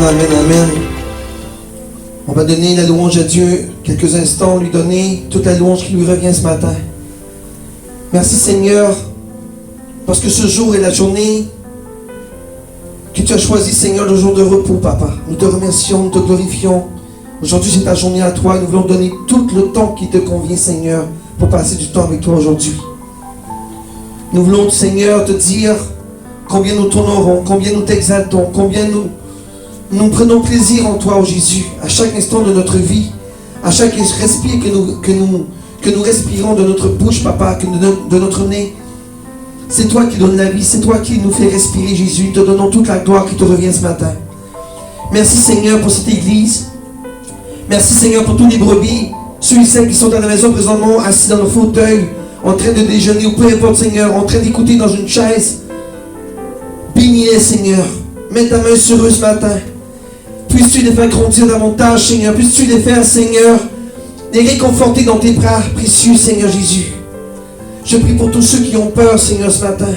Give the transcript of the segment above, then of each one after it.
amen, amen. On va donner la louange à Dieu quelques instants, lui donner toute la louange qui lui revient ce matin. Merci Seigneur, parce que ce jour est la journée que tu as choisi, Seigneur, le jour de repos, Papa. Nous te remercions, nous te glorifions. Aujourd'hui, c'est ta journée à toi. Nous voulons donner tout le temps qui te convient, Seigneur, pour passer du temps avec toi aujourd'hui. Nous voulons, Seigneur, te dire combien nous t'honorons, combien nous t'exaltons, combien nous prenons plaisir en toi, oh Jésus, à chaque instant de notre vie, à chaque respire que nous respirons de notre bouche, Papa, de notre nez. C'est toi qui donnes la vie, c'est toi qui nous fais respirer, Jésus. Nous te donnons toute la gloire qui te revient ce matin. Merci, Seigneur, pour cette église. Merci, Seigneur, pour tous les brebis, ceux et celles qui sont à la maison présentement, assis dans le fauteuil, en train de déjeuner, ou peu importe, Seigneur, en train d'écouter dans une chaise. Bénis-les, Seigneur. Mets ta main sur eux ce matin. Puisses-tu les faire grandir davantage, Seigneur. Puisses-tu les faire, Seigneur, les réconforter dans tes bras précieux, Seigneur Jésus. Je prie pour tous ceux qui ont peur, Seigneur, ce matin.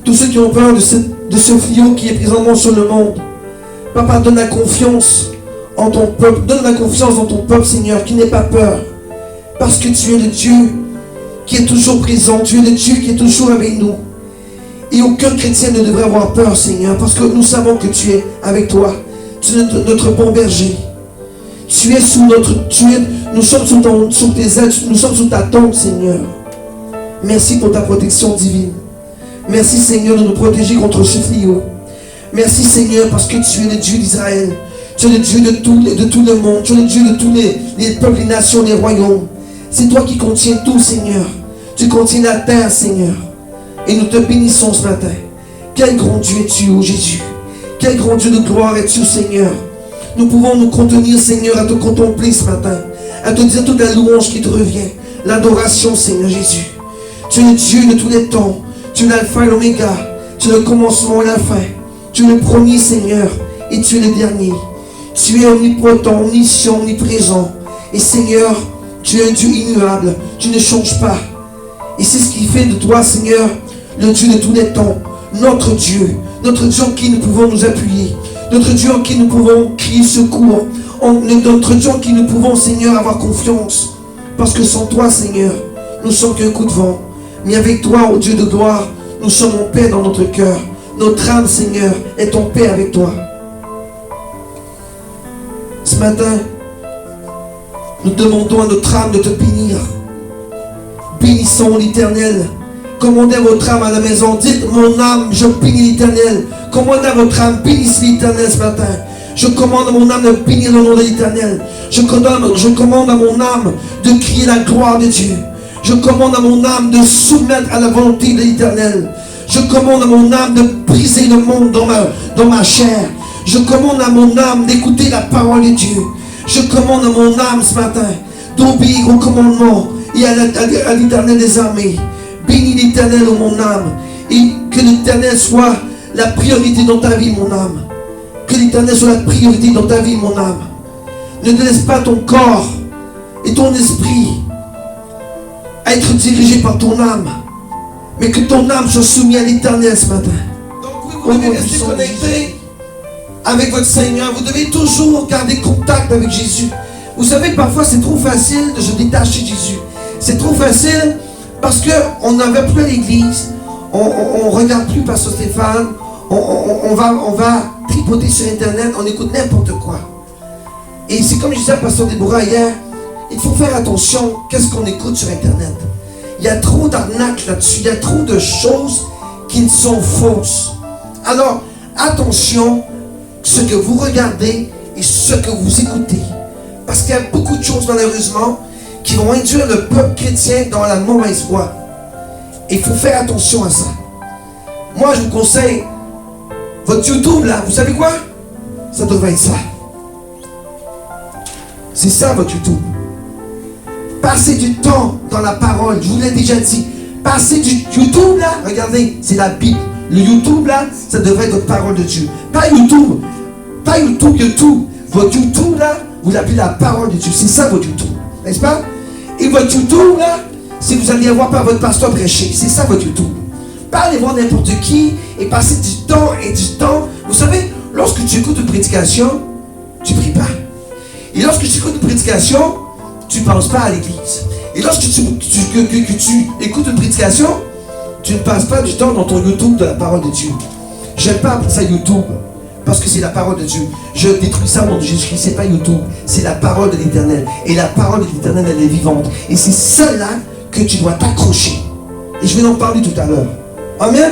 Tous ceux qui ont peur de ce fléau qui est présentement sur le monde. Papa, donne la confiance en ton peuple. Donne la confiance en ton peuple, Seigneur, qui n'ait pas peur. Parce que tu es le Dieu qui est toujours présent. Tu es le Dieu qui est toujours avec nous. Et aucun chrétien ne devrait avoir peur, Seigneur, parce que nous savons que tu es avec toi. Tu es notre bon berger. Tu es sous notre... nous sommes sous tes ailes, nous sommes sous ta tombe, Seigneur. Merci pour ta protection divine. Merci, Seigneur, de nous protéger contre ce fléau. Merci, Seigneur, parce que tu es le Dieu d'Israël. Tu es le Dieu de tout le monde. Tu es le Dieu de tous les peuples, les nations, les royaumes. C'est toi qui contiens tout, Seigneur. Tu contiens la terre, Seigneur. Et nous te bénissons ce matin. Quel grand Dieu es-tu, ô Jésus. Quel grand Dieu de gloire es-tu, Seigneur. Nous pouvons nous contenir, Seigneur, à te contempler ce matin. À te dire toute la louange qui te revient. L'adoration, Seigneur Jésus. Tu es le Dieu de tous les temps. Tu es l'alpha et l'oméga. Tu es le commencement et la fin. Tu es le premier, Seigneur. Et tu es le dernier. Tu es omnipotent, omniscient, omniprésent. Et Seigneur, tu es un Dieu immuable. Tu ne changes pas. Et c'est ce qui fait de toi, Seigneur, le Dieu de tous les temps. Notre Dieu en qui nous pouvons nous appuyer. Notre Dieu en qui nous pouvons crier secours. Notre Dieu en qui nous pouvons, Seigneur, avoir confiance. Parce que sans toi, Seigneur, nous sommes qu'un coup de vent. Mais avec toi, ô Dieu de gloire, nous sommes en paix dans notre cœur. Notre âme, Seigneur, est en paix avec toi. Ce matin, nous demandons à notre âme de te bénir. Bénissons l'Éternel. Commandez à votre âme à la maison. Dites, mon âme, je bénis l'Éternel. Commandez à votre âme, bénissez l'Éternel ce matin. Je commande à mon âme de bénir le nom de l'Éternel. Je commande à mon âme de crier la gloire de Dieu. Je commande à mon âme de soumettre à la volonté de l'Éternel. Je commande à mon âme de briser le monde dans ma chair. Je commande à mon âme d'écouter la parole de Dieu. Je commande à mon âme ce matin d'obéir au commandement et à l'Éternel des armées. Bénis l'Éternel, ô mon âme, et que l'Éternel soit la priorité dans ta vie, mon âme. Que l'Éternel soit la priorité dans ta vie, mon âme. Ne te laisse pas ton corps et ton esprit être dirigé par ton âme, mais que ton âme soit soumise à l'Éternel ce matin. Donc vous devez rester connecté avec votre Seigneur. Vous devez toujours garder contact avec Jésus. Vous savez, parfois c'est trop facile de se détacher de Jésus. C'est trop facile parce qu'on n'avait plus à l'église, on ne regarde plus Pasteur Stéphane, on va tripoter sur Internet, on écoute n'importe quoi. Et c'est comme je disais à Pasteur Déborah hier, il faut faire attention qu'est-ce qu'on écoute sur Internet. Il y a trop d'arnaques là-dessus, il y a trop de choses qui sont fausses. Alors, attention ce que vous regardez et ce que vous écoutez. Parce qu'il y a beaucoup de choses malheureusement qui vont induire le peuple chrétien dans la mauvaise voie. Il faut faire attention à ça. Moi, je vous conseille, votre YouTube là, vous savez quoi? Ça devrait être ça. C'est ça votre YouTube. Passez du temps dans la parole, je vous l'ai déjà dit. Passez du YouTube là, regardez, c'est la Bible. Le YouTube là, ça devrait être votre parole de Dieu. Pas YouTube. Pas YouTube. Votre YouTube là, vous l'appelez la parole de Dieu. C'est ça votre YouTube. N'est-ce pas? Et votre YouTube là, si vous allez voir par votre pasteur prêcher, c'est ça votre YouTube. Pas aller voir n'importe qui et passer du temps et du temps. Vous savez, lorsque tu écoutes une prédication, tu ne pries pas. Et lorsque tu écoutes une prédication, tu ne penses pas à l'église. Et lorsque tu écoutes une prédication, tu ne passes pas du temps dans ton YouTube de la parole de Dieu. J'aime pas appeler ça YouTube, parce que c'est la parole de Dieu. Je détruis ça au nom de Jésus-Christ. C'est pas YouTube, c'est la parole de l'Éternel. Et la parole de l'Éternel, elle est vivante. Et c'est celle-là que tu dois t'accrocher. Et je vais en parler tout à l'heure. Amen.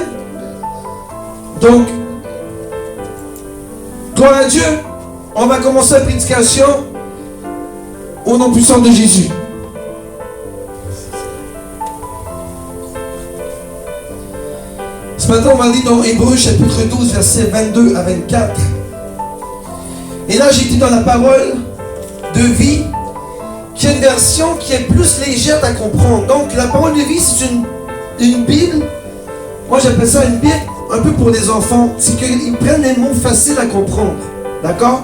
Donc, gloire à Dieu. On va commencer la prédication au nom puissant de Jésus. Ce matin, on va lire dans Hébreux chapitre 12, versets 22 à 24. Et là, j'ai été dans la parole de vie, qui est une version qui est plus légère à comprendre. Donc, la parole de vie, c'est une Bible. Moi, j'appelle ça une Bible un peu pour les enfants. C'est qu'ils prennent les mots faciles à comprendre. D'accord?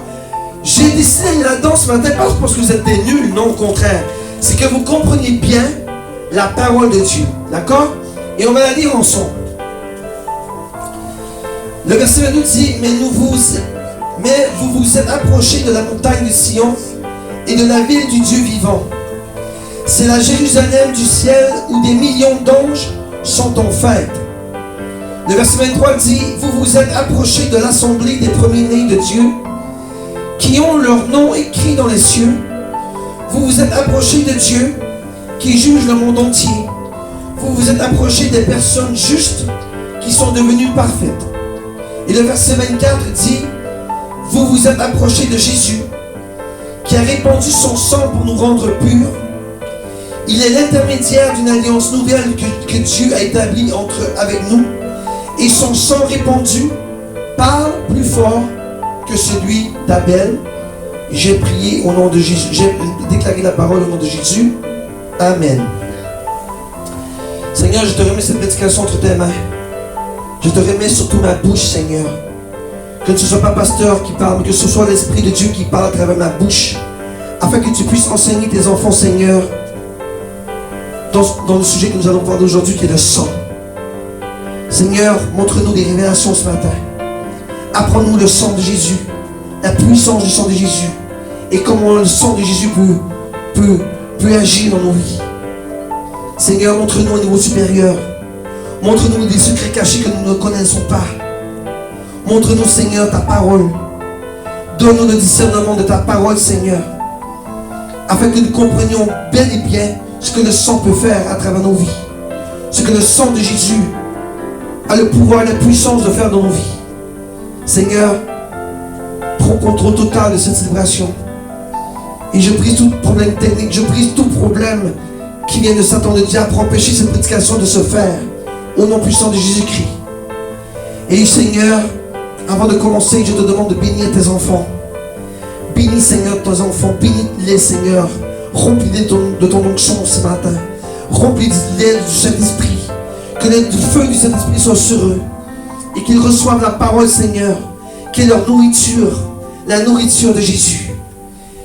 J'ai décidé là-dedans ce matin, pas parce que vous êtes des nuls, non, au contraire. C'est que vous compreniez bien la parole de Dieu. D'accord? Et on va la lire ensemble. Le verset 22 dit, mais vous vous êtes approchés de la montagne de Sion et de la ville du Dieu vivant. C'est la Jérusalem du ciel où des millions d'anges sont en fête. Le verset 23 dit, vous vous êtes approchés de l'assemblée des premiers-nés de Dieu qui ont leur nom écrit dans les cieux. Vous vous êtes approchés de Dieu qui juge le monde entier. Vous vous êtes approchés des personnes justes qui sont devenues parfaites. Et le verset 24 dit, vous vous êtes approchés de Jésus, qui a répandu son sang pour nous rendre purs. Il est l'intermédiaire d'une alliance nouvelle que Dieu a établie avec nous. Et son sang répandu parle plus fort que celui d'Abel. J'ai prié au nom de Jésus. J'ai déclaré la parole au nom de Jésus. Amen. Seigneur, je te remets cette prédication entre tes mains. Je te remets surtout ma bouche, Seigneur. Que ce ne soit pas pasteur qui parle, mais que ce soit l'Esprit de Dieu qui parle à travers ma bouche. Afin que tu puisses enseigner tes enfants, Seigneur, dans le sujet que nous allons parler aujourd'hui, qui est le sang. Seigneur, montre-nous des révélations ce matin. Apprends-nous le sang de Jésus, la puissance du sang de Jésus, et comment le sang de Jésus peut agir dans nos vies. Seigneur, montre-nous un niveau supérieur. Montre-nous des secrets cachés que nous ne connaissons pas. Montre-nous, Seigneur, ta parole. Donne-nous le discernement de ta parole, Seigneur, afin que nous comprenions bel et bien ce que le sang peut faire à travers nos vies. Ce que le sang de Jésus a le pouvoir et la puissance de faire dans nos vies. Seigneur, prends contrôle total de cette célébration. Et je brise tout problème technique, je brise tout problème qui vient de Satan, de diable, pour empêcher cette prédication de se faire. Au nom puissant de Jésus-Christ. Et Seigneur, avant de commencer, je te demande de bénir tes enfants. Bénis, Seigneur, tes enfants. Bénis-les, Seigneur. Remplis-les de ton onction ce matin. Remplis-les du Saint-Esprit. Que le feu du Saint-Esprit soit sur eux. Et qu'ils reçoivent la parole, Seigneur. Qui est leur nourriture. La nourriture de Jésus.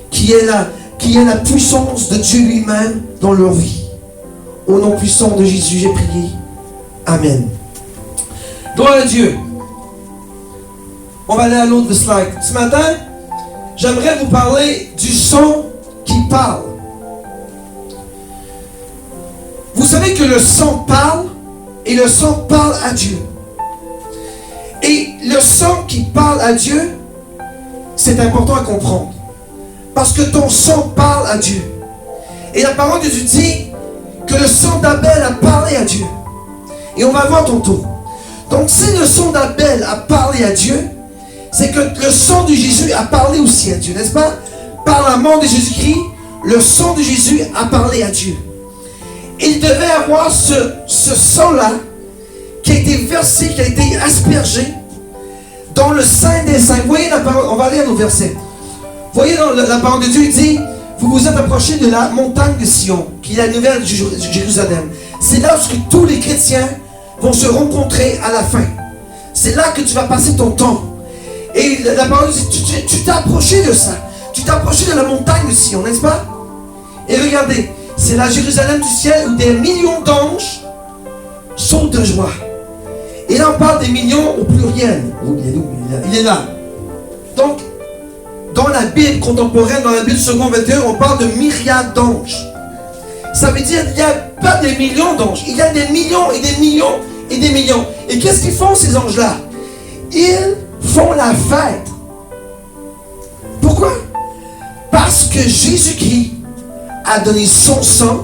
Qui est la puissance de Dieu lui-même dans leur vie. Au nom puissant de Jésus, j'ai prié. Amen. Gloire à Dieu. On va aller à l'autre slide. Ce matin, j'aimerais vous parler du sang qui parle. Vous savez que le sang parle et le sang parle à Dieu. Et le sang qui parle à Dieu, c'est important à comprendre. Parce que ton sang parle à Dieu. Et la parole de Dieu dit que le sang d'Abel a parlé à Dieu. Et on va voir tantôt. Donc si le sang d'Abel a parlé à Dieu, c'est que le sang de Jésus a parlé aussi à Dieu, n'est-ce pas? Par la mort de Jésus-Christ, le sang de Jésus a parlé à Dieu. Il devait avoir ce sang-là qui a été versé, qui a été aspergé dans le Saint des Saints. Vous voyez la parole, on va lire nos versets. Vous voyez dans la parole de Dieu, il dit, vous vous êtes approchés de la montagne de Sion, qui est la nouvelle de Jérusalem. C'est là où tous les chrétiens vont se rencontrer à la fin. C'est là que tu vas passer ton temps. Et la parole dit, tu t'es approché de ça. Tu t'es approché de la montagne de Sion, n'est-ce pas? Et regardez, c'est la Jérusalem du ciel où des millions d'anges sautent de joie. Et là on parle des millions au pluriel. Oh, il est là. Donc, dans la Bible contemporaine, dans la Bible seconde 21, on parle de myriades d'anges. Ça veut dire qu'il n'y a pas des millions d'anges. Il y a des millions et des millions et des millions. Et qu'est-ce qu'ils font ces anges-là? Ils font la fête. Pourquoi? Parce que Jésus-Christ a donné son sang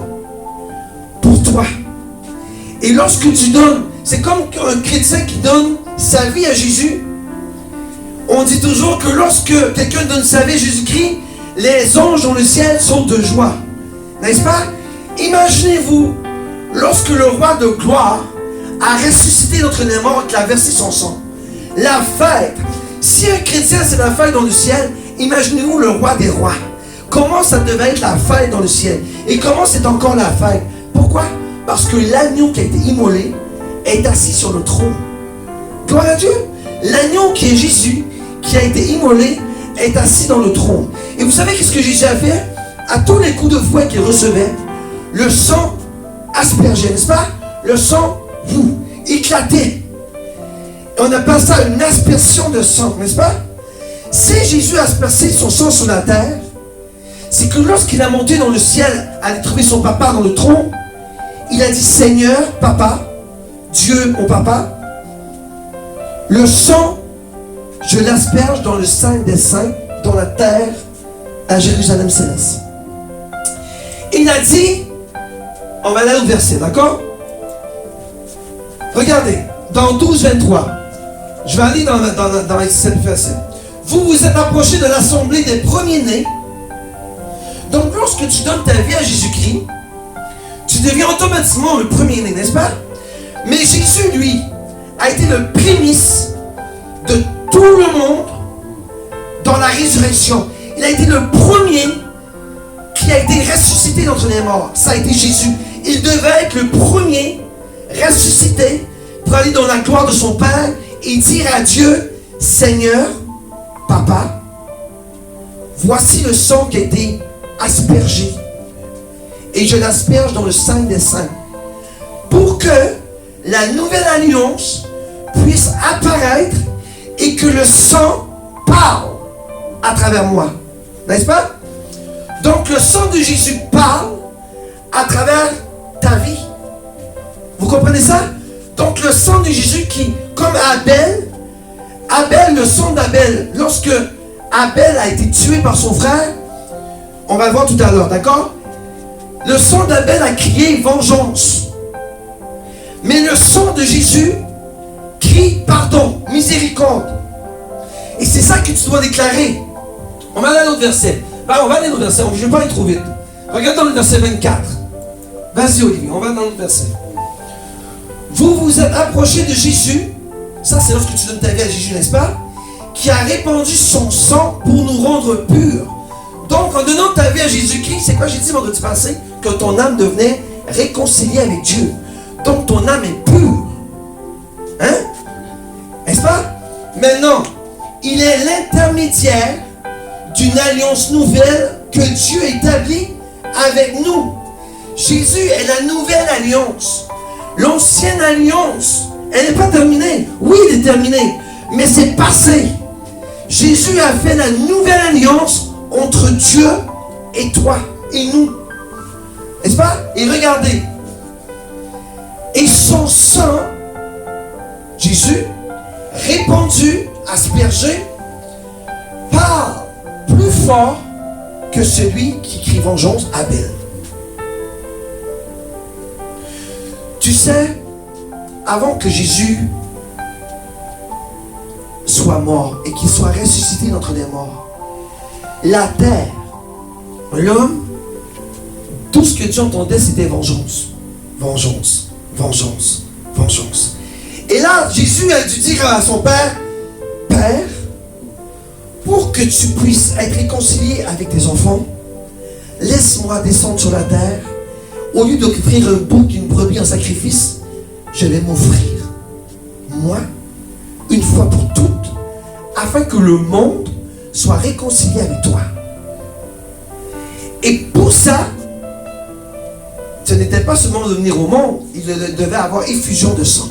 pour toi. Et lorsque tu donnes, c'est comme un chrétien qui donne sa vie à Jésus. On dit toujours que lorsque quelqu'un donne sa vie à Jésus-Christ, les anges dans le ciel sont de joie. N'est-ce pas? Imaginez-vous, lorsque le roi de gloire a ressuscité notre mort, qu'il a versé son sang. La fête. Si un chrétien c'est la fête dans le ciel, imaginez-vous le roi des rois. Comment ça devait être la fête dans le ciel? Et comment c'est encore la fête? Pourquoi? Parce que l'agneau qui a été immolé est assis sur le trône. Gloire à Dieu. L'agneau qui est Jésus, qui a été immolé, est assis dans le trône. Et vous savez qu'est-ce que Jésus a fait? À tous les coups de fouet qu'il recevait, le sang aspergeait, n'est-ce pas? Le sang éclatait. On appelle ça une aspersion de sang, n'est-ce pas? Si Jésus a aspersé son sang sur la terre, c'est que lorsqu'il a monté dans le ciel, aller trouver son papa dans le trône, il a dit: Seigneur, papa, Dieu, mon papa, le sang, je l'asperge dans le Saint des Saints, dans la terre, à Jérusalem céleste. Il a dit, on va aller au verset, d'accord? Regardez, dans 12, 23, je vais aller dans les 7 versets. Vous vous êtes approchés de l'assemblée des premiers-nés. Donc lorsque tu donnes ta vie à Jésus-Christ, tu deviens automatiquement le premier-né, n'est-ce pas? Mais Jésus, lui, a été le prémisse de tout le monde dans la résurrection. Il a été le premier qui a été ressuscité d'entre les morts. Ça a été Jésus. Il devait être le premier ressuscité pour aller dans la gloire de son Père et dire à Dieu: Seigneur, Papa, voici le sang qui a été aspergé. Et je l'asperge dans le Saint des Saints. Pour que la nouvelle alliance puisse apparaître et que le sang parle à travers moi. N'est-ce pas? Donc le sang de Jésus parle à travers ta vie. Vous comprenez ça? Donc le sang de Jésus qui, comme Abel, le sang d'Abel, lorsque Abel a été tué par son frère, on va le voir tout à l'heure, d'accord? Le sang d'Abel a crié vengeance. Mais le sang de Jésus crie pardon, miséricorde. Et c'est ça que tu dois déclarer. On va aller à l'autre verset. On va aller à l'autre verset, je ne vais pas aller trop vite. Regarde dans le verset 24. Vas-y Olivier, on va dans le verset. Vous vous êtes approchés de Jésus. Ça c'est lorsque tu donnes ta vie à Jésus, n'est-ce pas? Qui a répandu son sang pour nous rendre purs. Donc en donnant ta vie à Jésus-Christ, c'est quoi j'ai dit vendredi passé? Que ton âme devenait réconciliée avec Dieu. Donc ton âme est pure. Hein? N'est-ce pas? Maintenant, il est l'intermédiaire d'une alliance nouvelle que Dieu établit avec nous. Jésus est la nouvelle alliance. L'ancienne alliance, elle n'est pas terminée. Oui, elle est terminée, mais c'est passé. Jésus a fait la nouvelle alliance entre Dieu et toi et nous. N'est-ce pas? Et regardez. Et son sang, Jésus, répandu, aspergé, parle plus fort que celui qui crie vengeance, Abel. Tu sais, avant que Jésus soit mort et qu'il soit ressuscité d'entre les morts, la terre, l'homme, tout ce que Dieu entendait, c'était vengeance. Vengeance, vengeance, vengeance. Et là, Jésus a dû dire à son Père: Père, pour que tu puisses être réconcilié avec tes enfants, laisse-moi descendre sur la terre. Au lieu d'offrir un bouc d'une brebis en sacrifice, je vais m'offrir, moi, une fois pour toutes, afin que le monde soit réconcilié avec toi. Et pour ça, ce n'était pas seulement de venir au monde, il devait avoir effusion de sang.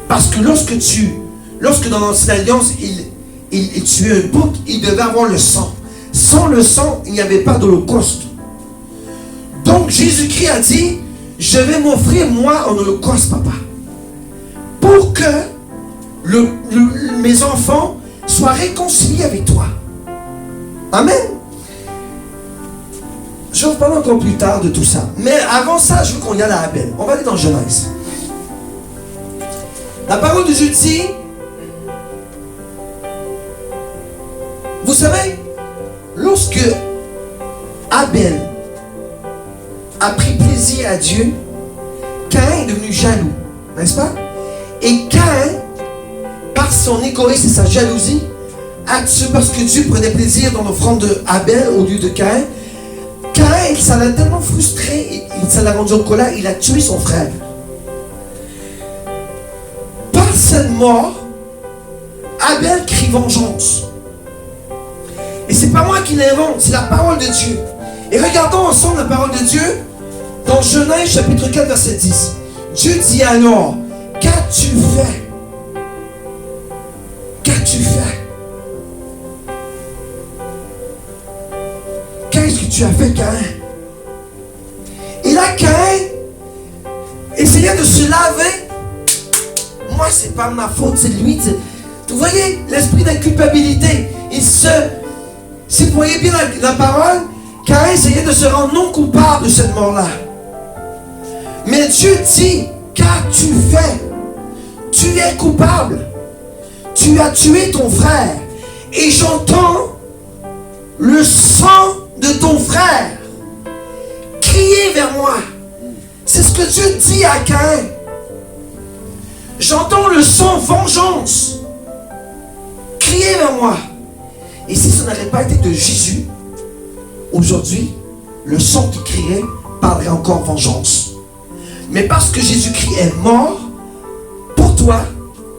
Parce que lorsque dans l'ancienne alliance, il tuait un bouc, il devait avoir le sang. Sans le sang, il n'y avait pas d'holocauste. Donc Jésus-Christ a dit, je vais m'offrir moi en holocauste, papa, pour que mes enfants soient réconciliés avec toi. Amen. Je vais vous parler encore plus tard de tout ça. Mais avant ça, je veux qu'on y aille à Abel. On va aller dans Genèse. La parole de Dieu dit, vous savez, lorsque Abel a pris plaisir à Dieu, Caïn est devenu jaloux, n'est-ce pas? Et Caïn, par son égoïsme et sa jalousie, a tué, parce que Dieu prenait plaisir dans l'offrande d'Abel au lieu de Caïn. Caïn, ça l'a tellement frustré, ça l'a rendu en colère, il a tué son frère. Par cette mort, Abel crie vengeance. Et c'est pas moi qui l'invente, c'est la parole de Dieu. Et regardons ensemble la parole de Dieu dans Genèse chapitre 4 verset 10. Dieu dit alors, qu'as-tu fait? Qu'as-tu fait? Qu'est-ce que tu as fait, Caïn? Et là, Caïn essayait de se laver. Moi, c'est pas ma faute, c'est lui. Vous voyez, l'esprit d'inculpabilité. Si vous voyez bien la parole, Caïn essayait de se rendre non coupable de cette mort-là. Mais Dieu dit, qu'as-tu fait? Tu es coupable. Tu as tué ton frère. Et j'entends le sang de ton frère crier vers moi. C'est ce que Dieu dit à Caïn. J'entends le sang vengeance crier vers moi. Et si ça n'aurait pas été de Jésus, aujourd'hui, le sang qui criait parlerait encore vengeance. Mais parce que Jésus-Christ est mort pour toi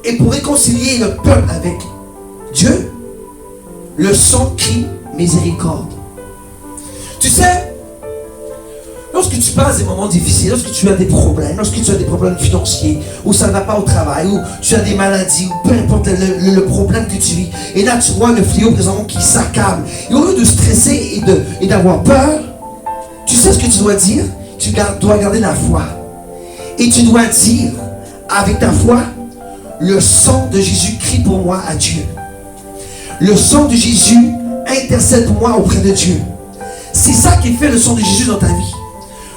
et pour réconcilier le peuple avec Dieu, le sang crie miséricorde. Tu sais, lorsque tu passes des moments difficiles, lorsque tu as des problèmes, lorsque tu as des problèmes financiers, ou ça ne va pas au travail, ou tu as des maladies, ou peu importe le problème que tu vis, et là tu vois le fléau présentement qui s'accable, et au lieu de stresser et d'avoir peur, tu sais ce que tu dois dire? Tu dois garder la foi. Et tu dois dire avec ta foi, le sang de Jésus crie pour moi à Dieu. Le sang de Jésus intercède pour moi auprès de Dieu. C'est ça qui fait le sang de Jésus dans ta vie.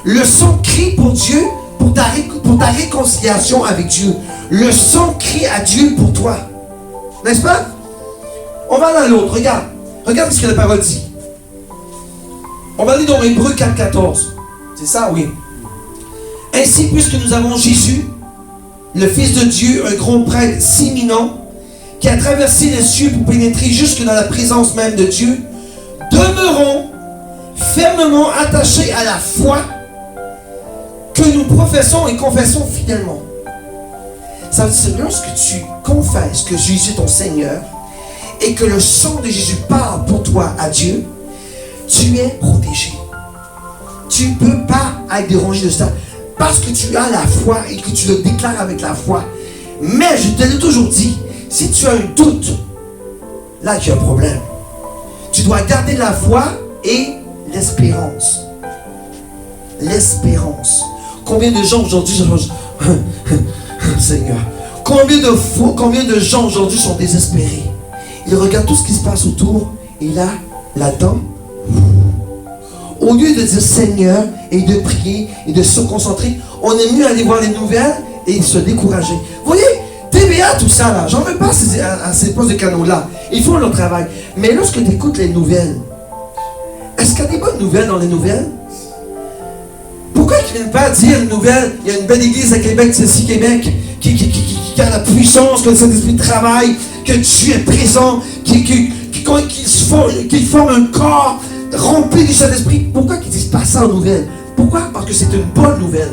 Le sang crie pour Dieu, pour ta réconciliation avec Dieu. Le sang crie à Dieu pour toi. N'est-ce pas? On va dans l'autre, regarde. Regarde ce que la parole dit. On va aller dans Hébreux 4,14. C'est ça, oui. Ainsi, puisque nous avons Jésus, le Fils de Dieu, un grand prêtre si éminent, qui a traversé les cieux pour pénétrer jusque dans la présence même de Dieu, demeurons fermement attachés à la foi que nous professons et confessons fidèlement. Ça veut dire que lorsque tu confesses que Jésus est ton Seigneur et que le sang de Jésus parle pour toi à Dieu, tu es protégé. Tu ne peux pas être dérangé de ça parce que tu as la foi et que tu le déclares avec la foi. Mais je te l'ai toujours dit, si tu as un doute, là tu as un problème. Tu dois garder la foi et l'espérance. L'espérance. Combien de gens aujourd'hui, Seigneur, combien de gens aujourd'hui sont désespérés? Ils regardent tout ce qui se passe autour et là, là-dedans, au lieu de dire Seigneur et de prier et de se concentrer, on est mieux aller voir les nouvelles et se décourager. Vous voyez, TVA, tout ça là, j'en veux pas à ces postes de canaux là. Ils font leur travail. Mais lorsque tu écoutes les nouvelles, est-ce qu'il y a des bonnes nouvelles dans les nouvelles? Pourquoi ils ne viennent pas dire une nouvelle? Il y a une belle église à Québec, celle-ci Québec, qui a la puissance, que le Saint-Esprit travaille, que Dieu est présent, qu'ils forment un corps rempli du Saint-Esprit. Pourquoi ils ne disent pas ça en nouvelles? Pourquoi? Parce que c'est une bonne nouvelle.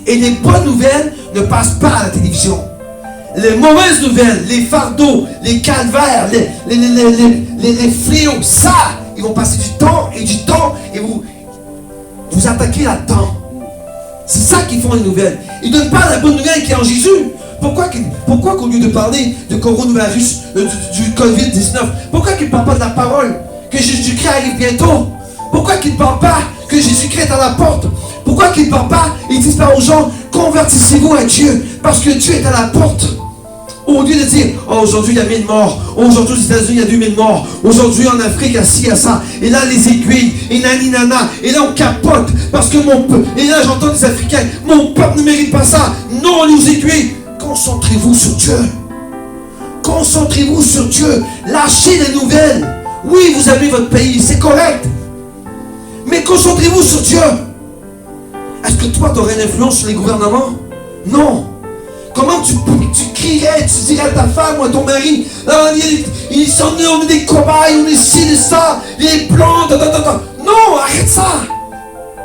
Et les bonnes nouvelles ne passent pas à la télévision. Les mauvaises nouvelles, les fardeaux, les calvaires, les fléaux, ça, ils vont passer du temps et vous attaquez là-dedans. C'est ça qu'ils font les nouvelles. Ils ne donnent pas la bonne nouvelle qui est en Jésus. Pourquoi qu'au lieu de parler de coronavirus, du COVID-19, pourquoi qu'il ne parle pas de la parole, que Jésus-Christ arrive bientôt? Pourquoi qu'il ne parle pas que Jésus-Christ est à la porte? Pourquoi qu'il ne parle pas, ils disent pas aux gens, convertissez-vous à Dieu, parce que Dieu est à la porte? Au lieu de dire, oh, aujourd'hui il y a 1000 morts, aujourd'hui aux États-Unis il y a 2000 morts, aujourd'hui en Afrique il y a ci, il y a ça, et là les aiguilles, et nani nana, et là on capote, parce que mon peuple, et là j'entends des Africains, mon peuple ne mérite pas ça, non les aiguilles. Concentrez-vous sur Dieu. Concentrez-vous sur Dieu. Lâchez les nouvelles. Oui, vous avez votre pays, c'est correct. Mais concentrez-vous sur Dieu. Est-ce que toi, tu aurais une influence sur les gouvernements? Non. Comment tu crierais, tu dirais à ta femme ou à ton mari, ah, on est des cobayes, on est ci, et ça, les blancs, non, arrête ça.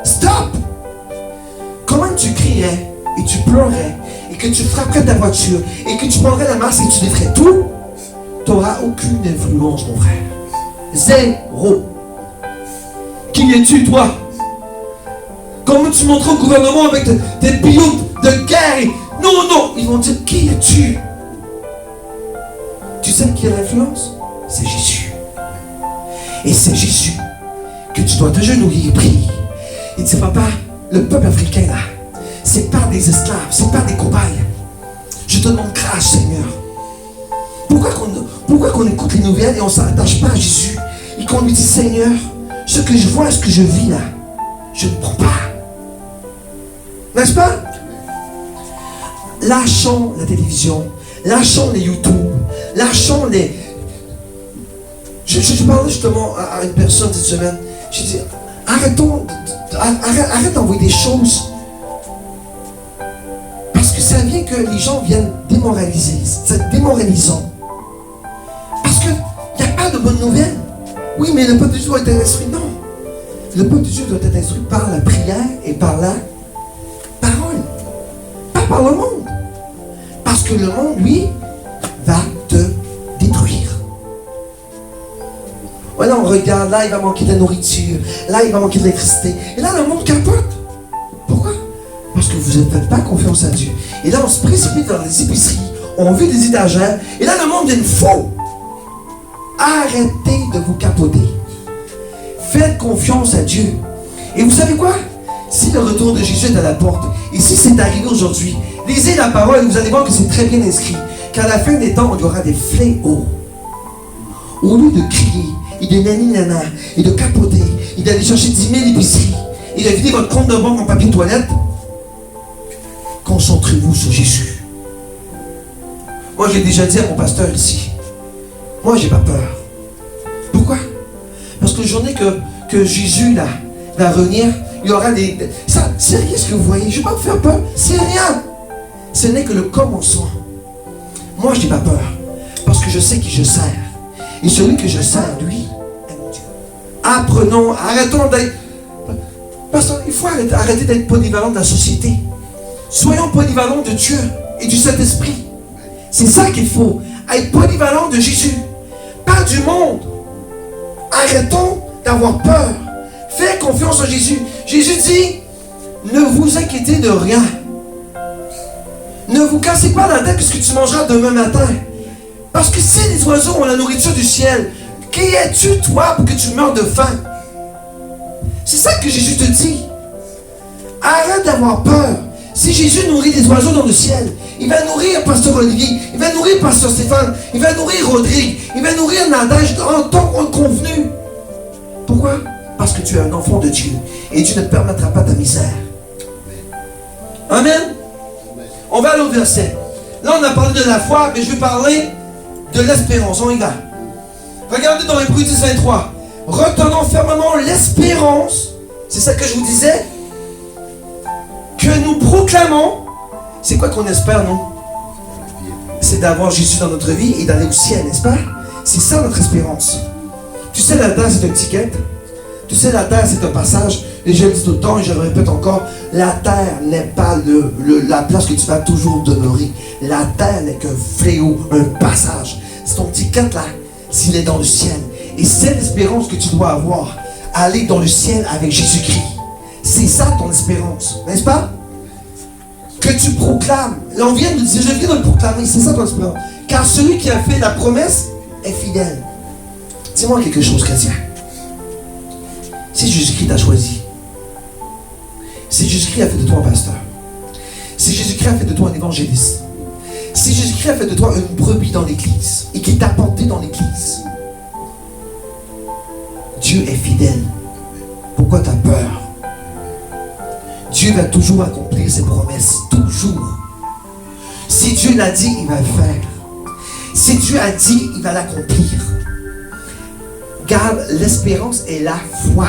Stop. Comment tu crierais et tu pleurais et que tu frapperais ta voiture et que tu prendrais la masse et tu déferais tout, tu n'auras aucune influence, mon frère. Zéro. Qui es-tu, toi? Comment tu montres au gouvernement avec tes pilotes de guerre? Non, non, ils vont dire, qui es-tu? Tu sais qui a l'influence? C'est Jésus. Et c'est Jésus que tu dois t'agenouiller et prier. Il dit, papa, le peuple africain là, c'est pas des esclaves, c'est pas des cobayes. Je te demande grâce, Seigneur. Pourquoi qu'on écoute les nouvelles et on ne s'attache pas à Jésus et qu'on lui dit, Seigneur, ce que je vois, ce que je vis là, je ne prends pas. N'est-ce pas? Lâchons la télévision, lâchons les YouTube, lâchons les... Je parlais justement à une personne cette semaine. Je dis, arrête d'envoyer des choses. Parce que ça vient que les gens viennent démoraliser. C'est démoralisant. Parce qu'il n'y a pas de bonnes nouvelles. Oui, mais le peuple de Dieu doit être instruit. Non. Le peuple de Dieu doit être instruit par la prière et par la parole. Pas par le monde. Parce que le monde, lui, va te détruire. Voilà, on regarde, là, il va manquer de la nourriture. Là, il va manquer de l'électricité. Et là, le monde capote. Pourquoi? Parce que vous ne faites pas confiance à Dieu. Et là, on se précipite dans les épiceries. On vit des étagères. Et là, le monde devient faux. Arrêtez de vous capoter. Faites confiance à Dieu. Et vous savez quoi? Si le retour de Jésus est à la porte, et si c'est arrivé aujourd'hui, lisez la parole et vous allez voir que c'est très bien inscrit. Qu'à la fin des temps, il y aura des fléaux. Au lieu de crier, et de nani-nana, et de capoter, et d'aller chercher 10 000 épiceries, et de vider votre compte de banque en papier toilette, concentrez-vous sur Jésus. Moi, j'ai déjà dit à mon pasteur ici, moi, j'ai pas peur. Pourquoi? Parce que la journée que Jésus, là, va revenir, il y aura des... Ça, c'est rien ce que vous voyez. Je ne vais pas vous faire peur. C'est rien. Ce n'est que le commencement. Moi, je n'ai pas peur. Parce que je sais qui je sers. Et celui que je sers, lui, est mon Dieu. Apprenons, arrêtons d'être... Parce qu'il faut arrêter d'être polyvalent de la société. Soyons polyvalents de Dieu et du Saint-Esprit. C'est ça qu'il faut. Être polyvalent de Jésus. Pas du monde. Arrêtons d'avoir peur. Faites confiance en Jésus. Jésus dit, ne vous inquiétez de rien. Ne vous cassez pas la tête de ce que tu mangeras demain matin. Parce que si les oiseaux ont la nourriture du ciel, qui es-tu toi pour que tu meurs de faim? C'est ça que Jésus te dit. Arrête d'avoir peur. Si Jésus nourrit les oiseaux dans le ciel, il va nourrir Pasteur Olivier, il va nourrir Pasteur Stéphane, il va nourrir Rodrigue, il va nourrir Nadège en temps convenu. Pourquoi? Parce que tu es un enfant de Dieu et Dieu ne te permettra pas ta misère. Amen. On va aller au verset. Là, on a parlé de la foi, mais je vais parler de l'espérance. On y va. Regardez dans Hébreux 10, 23. Retenons fermement l'espérance. C'est ça que je vous disais. Que nous proclamons. C'est quoi qu'on espère, nous? C'est d'avoir Jésus dans notre vie et d'aller au ciel, n'est-ce pas? C'est ça notre espérance. Tu sais, la terre, c'est une étiquette. Tu sais, la terre, c'est un passage. Et je le dis tout le temps et je le répète encore. La terre n'est pas la place que tu vas toujours demeurer. La terre n'est qu'un fléau, un passage. C'est ton étiquette là, s'il est dans le ciel. Et c'est l'espérance que tu dois avoir. Aller dans le ciel avec Jésus-Christ. C'est ça ton espérance, n'est-ce pas? que tu proclames. Là, on vient de dire, je viens de le proclamer, c'est ça ton espérance. Car celui qui a fait la promesse est fidèle. Dis-moi quelque chose, chrétien. Si Jésus-Christ t'a choisi, si Jésus-Christ a fait de toi un pasteur, si Jésus-Christ a fait de toi un évangéliste, si Jésus-Christ a fait de toi une brebis dans l'église et qu'il t'a porté dans l'église, Dieu est fidèle. Pourquoi tu as peur? Dieu va toujours accomplir ses promesses. Toujours. Si Dieu l'a dit, il va le faire. Si Dieu a dit, il va l'accomplir. Garde, l'espérance et la foi.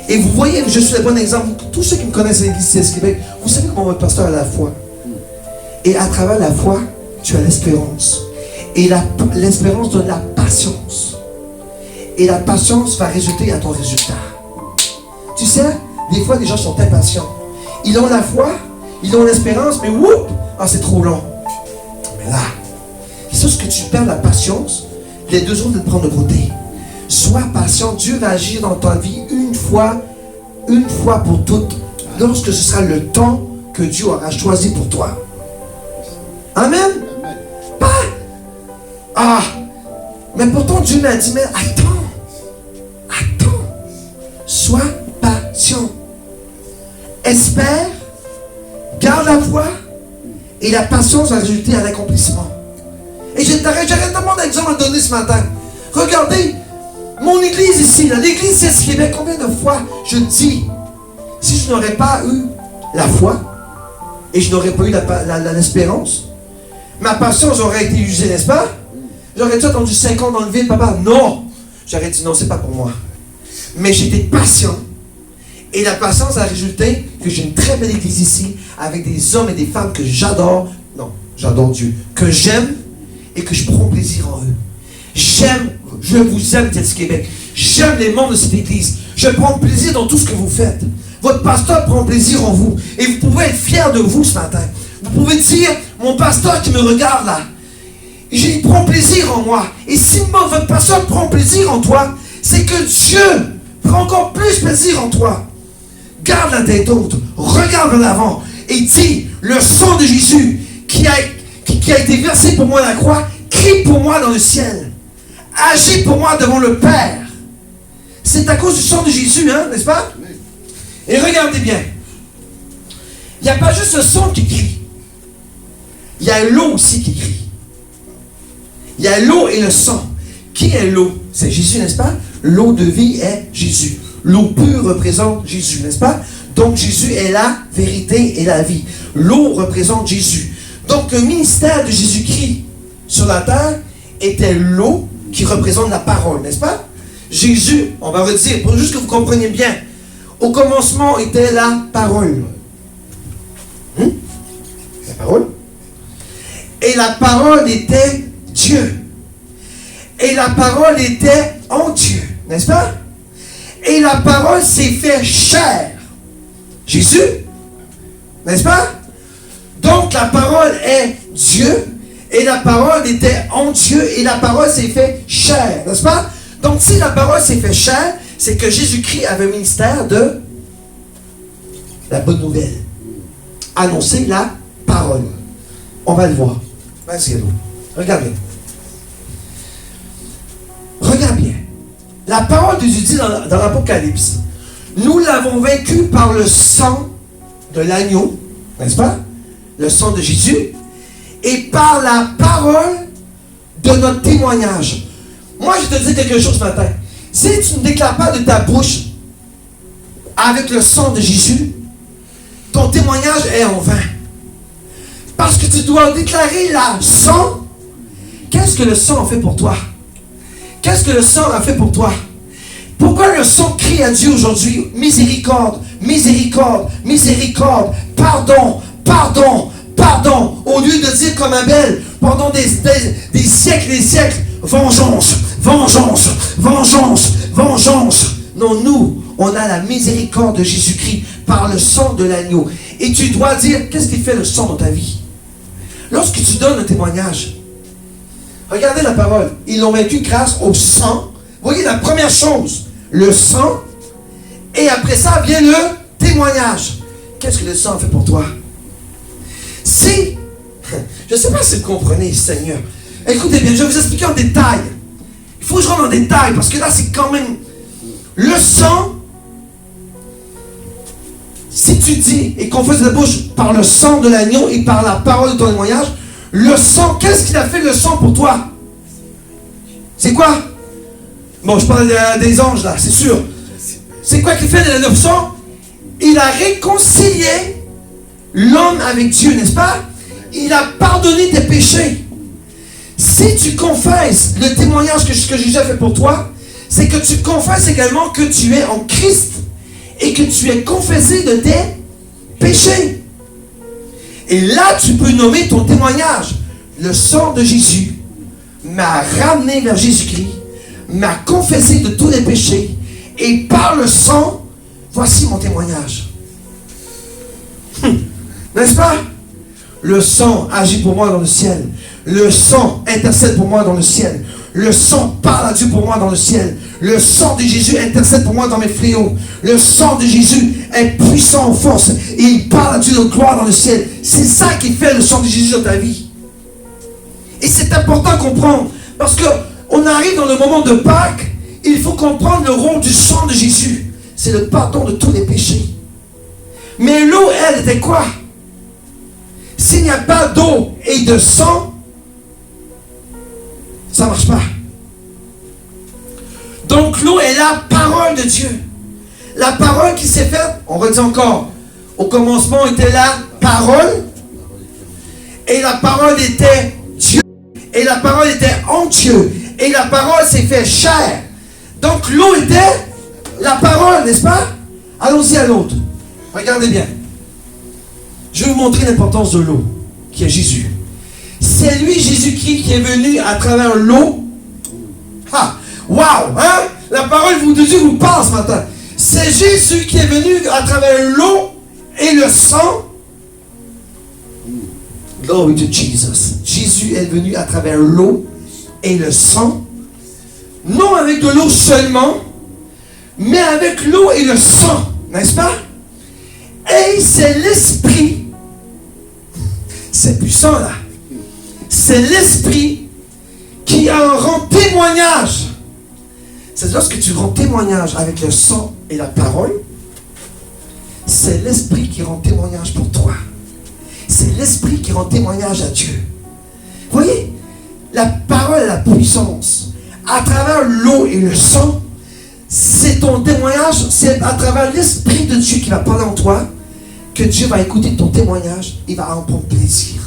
Et vous voyez, je suis le bon exemple. Tous ceux qui me connaissent à l'église CIS Québec, vous savez comment votre pasteur a la foi. Et à travers la foi, tu as l'espérance. Et l'espérance donne la patience. Et la patience va résulter à ton résultat. Tu sais, des fois, les gens sont impatients. Ils ont la foi, ils ont l'espérance, mais whoop, c'est trop long. Mais là, c'est ce que tu perds la patience, les deux autres vont te prendre de côté. Sois patient, Dieu va agir dans ta vie une fois pour toutes, lorsque ce sera le temps que Dieu aura choisi pour toi. Amen. Pas. Mais pourtant Dieu m'a dit, mais attends. Sois patient. Espère, garde la foi, et la patience va résulter à l'accomplissement. Et j'arrête tellement d'exemples à donner ce matin. Regardez, mon église ici, l'église CIS Québec, combien de fois je dis, si je n'aurais pas eu la foi, et je n'aurais pas eu l'espérance, ma patience aurait été usée, n'est-ce pas? J'aurais-tu attendu 5 ans dans le vide, papa? Non! J'aurais dit non, c'est pas pour moi. Mais j'étais patient. Et la patience a résulté que j'ai une très belle église ici, avec des hommes et des femmes que j'adore. Non, j'adore Dieu. Que j'aime et que je prends plaisir en eux. Je vous aime, CIS Québec. J'aime les membres de cette église. Je prends plaisir dans tout ce que vous faites. Votre pasteur prend plaisir en vous. Et vous pouvez être fiers de vous ce matin. Vous pouvez dire, mon pasteur qui me regarde là, il prend plaisir en moi. Et si votre pasteur prend plaisir en toi, c'est que Dieu prend encore plus plaisir en toi. Garde la tête haute, regarde en avant et dis, le sang de Jésus qui a été versé pour moi à la croix, crie pour moi dans le ciel. Agis pour moi devant le Père. C'est à cause du sang de Jésus, hein, n'est-ce pas? Et regardez bien. Il n'y a pas juste le sang qui crie. Il y a l'eau aussi qui crie. Il y a l'eau et le sang. Qui est l'eau? C'est Jésus, n'est-ce pas? L'eau de vie est Jésus. L'eau pure représente Jésus, n'est-ce pas? Donc Jésus est la vérité et la vie. L'eau représente Jésus. Donc le ministère de Jésus-Christ sur la terre était l'eau qui représente la parole, n'est-ce pas? Jésus, on va redire, pour juste que vous compreniez bien, au commencement était la parole. La parole. Et la parole était Dieu. Et la parole était en Dieu, n'est-ce pas? Et la parole s'est fait chair. Jésus, n'est-ce pas? Donc la parole est Dieu, et la parole était en Dieu, et la parole s'est fait chair, n'est-ce pas? Donc si la parole s'est fait chair, c'est que Jésus-Christ avait un ministère de la bonne nouvelle. Annoncer la parole. On va le voir. Vas-y, regarde bien. Regarde bien. La parole de Dieu dit dans l'Apocalypse, nous l'avons vaincu par le sang de l'agneau, n'est-ce pas? Le sang de Jésus, et par la parole de notre témoignage. Moi, je te dis quelque chose ce matin. Si tu ne déclares pas de ta bouche avec le sang de Jésus, ton témoignage est en vain. Parce que tu dois déclarer la sang. Qu'est-ce que le sang a fait pour toi? Qu'est-ce que le sang a fait pour toi? Pourquoi le sang crie à Dieu aujourd'hui? Miséricorde, miséricorde, miséricorde, pardon, pardon, pardon. Au lieu de dire comme Abel, pendant des siècles et des siècles, vengeance, vengeance, vengeance, vengeance. Non, nous, on a la miséricorde de Jésus-Christ par le sang de l'agneau. Et tu dois dire, qu'est-ce qui fait le sang dans ta vie? Lorsque tu donnes un témoignage, regardez la parole. Ils l'ont vaincu grâce au sang. Voyez la première chose, le sang. Et après ça vient le témoignage. Qu'est-ce que le sang fait pour toi? Si, je ne sais pas si vous comprenez, Seigneur. Écoutez bien, je vais vous expliquer en détail. Il faut que je rentre en détail, parce que là, c'est quand même... Le sang, si tu dis et confesses de la bouche par le sang de l'agneau et par la parole de ton témoignage, le sang, qu'est-ce qu'il a fait le sang pour toi? C'est quoi? Bon, je parle des anges là, c'est sûr. C'est quoi qu'il fait le sang? Il a réconcilié l'homme avec Dieu, n'est-ce pas? Il a pardonné tes péchés. Si tu confesses le témoignage que Jésus a fait pour toi, c'est que tu confesses également que tu es en Christ et que tu es confessé de tes péchés. Et là, tu peux nommer ton témoignage. Le sang de Jésus m'a ramené vers Jésus-Christ, m'a confessé de tous les péchés, et par le sang, voici mon témoignage. N'est-ce pas? Le sang agit pour moi dans le ciel. Le sang intercède pour moi dans le ciel. Le sang parle à Dieu pour moi dans le ciel. Le sang de Jésus intercède pour moi dans mes fléaux. Le sang de Jésus est puissant en force. Et il parle à Dieu de gloire dans le ciel. C'est ça qui fait le sang de Jésus dans ta vie. Et c'est important à comprendre. Parce qu'on arrive dans le moment de Pâques. Il faut comprendre le rôle du sang de Jésus. C'est le pardon de tous les péchés. Mais l'eau, elle, était quoi? S'il n'y a pas d'eau et de sang, ça ne marche pas. Donc l'eau est la parole de Dieu. La parole qui s'est faite, on redit encore, au commencement était la parole, et la parole était Dieu, et la parole était en Dieu, et la parole s'est fait chair. Donc l'eau était la parole, n'est-ce pas? Allons-y à l'autre. Regardez bien. Je vais vous montrer l'importance de l'eau, qui est Jésus. C'est lui, Jésus-Christ, qui est venu à travers l'eau. Ah, waouh, hein? La parole de Dieu vous parle ce matin. C'est Jésus qui est venu à travers l'eau et le sang. Glory to Jesus. Jésus est venu à travers l'eau et le sang. Non avec de l'eau seulement, mais avec l'eau et le sang. N'est-ce pas? Et c'est l'Esprit. C'est puissant là. C'est l'Esprit qui en rend témoignage. C'est lorsque tu rends témoignage avec le sang et la parole, c'est l'Esprit qui rend témoignage pour toi. C'est l'Esprit qui rend témoignage à Dieu. Vous voyez, la parole, la puissance, à travers l'eau et le sang, c'est ton témoignage, c'est à travers l'Esprit de Dieu qui va parler en toi, que Dieu va écouter ton témoignage, il va en prendre plaisir.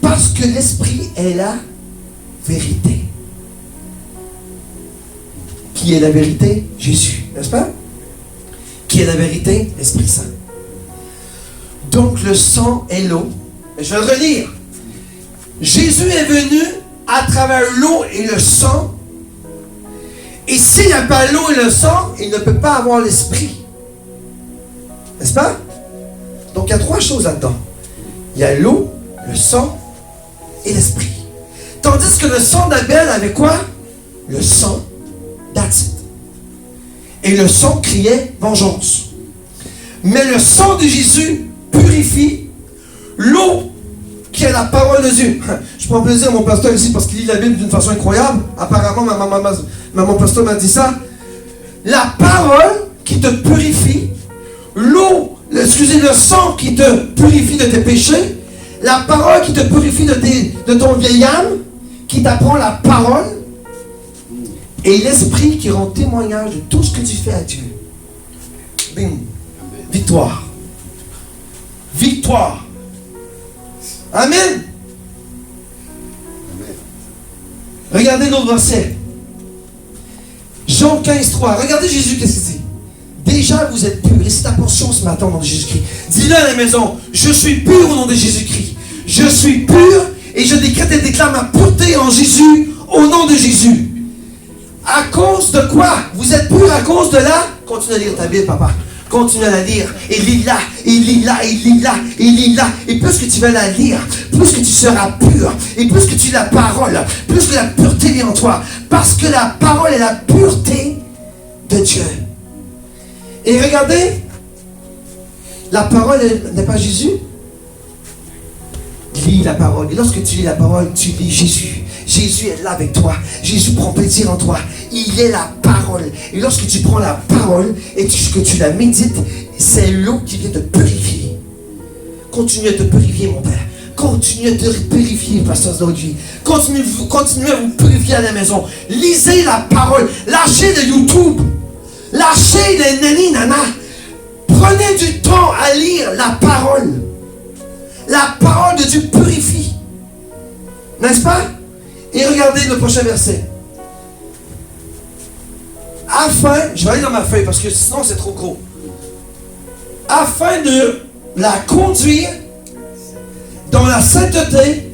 Parce que l'Esprit est la vérité. Qui est la vérité? Jésus, n'est-ce pas? Qui est la vérité? L'Esprit Saint. Donc le sang et l'eau. Je vais le relire. Jésus est venu à travers l'eau et le sang. Et s'il n'y a pas l'eau et le sang, il ne peut pas avoir l'Esprit. N'est-ce pas? Donc il y a trois choses là-dedans. Il y a l'eau, le sang et l'Esprit. Tandis que le sang d'Abel avait quoi? Le sang d'Atit. Et le sang criait vengeance. Mais le sang de Jésus purifie. L'eau qui est la parole de Dieu. Je prends plaisir à mon pasteur ici parce qu'il lit la Bible d'une façon incroyable. Apparemment, mon pasteur m'a dit ça. La parole qui te purifie. L'eau, le sang qui te purifie de tes péchés. La parole qui te purifie de ton vieil âme. Qui t'apprend la parole. Et l'Esprit qui rend témoignage de tout ce que tu fais à Dieu. Bim. Victoire. Victoire. Amen. Amen. Regardez l'autre verset. Jean 15, 3. Regardez Jésus, qu'est-ce qu'il dit? Déjà, vous êtes purs. Et c'est ta portion ce matin au nom de Jésus-Christ. Dis-le à la maison. Je suis pur au nom de Jésus-Christ. Je suis pur et je décrète et déclare ma pureté en Jésus au nom de Jésus. À cause de quoi? Vous êtes pur à cause de la... Continue à lire ta Bible, papa. Continue à la lire. Et lis-la, et lis-la, et lis-la, et lis-la. Et plus que tu vas la lire, plus que tu seras pur. Et plus que tu as la parole, plus que la pureté vient en toi. Parce que la parole est la pureté de Dieu. Et regardez, la parole n'est pas Jésus. lis la parole. Et lorsque tu lis la parole, tu lis Jésus. Jésus est là avec toi. Jésus prend plaisir en toi. Il est la parole. Et lorsque tu prends la parole et que tu la médites, c'est l'eau qui vient te purifier. Continue à te purifier, mon Père. Continue à te purifier, pasteur Zodji. Continuez à vous purifier à la maison. Lisez la parole. Lâchez le YouTube. Lâchez les nani nana. Prenez du temps à lire la parole. La parole de Dieu purifie. N'est-ce pas? Et regardez le prochain verset. Afin, je vais aller dans ma feuille parce que sinon c'est trop gros. Afin de la conduire dans la sainteté,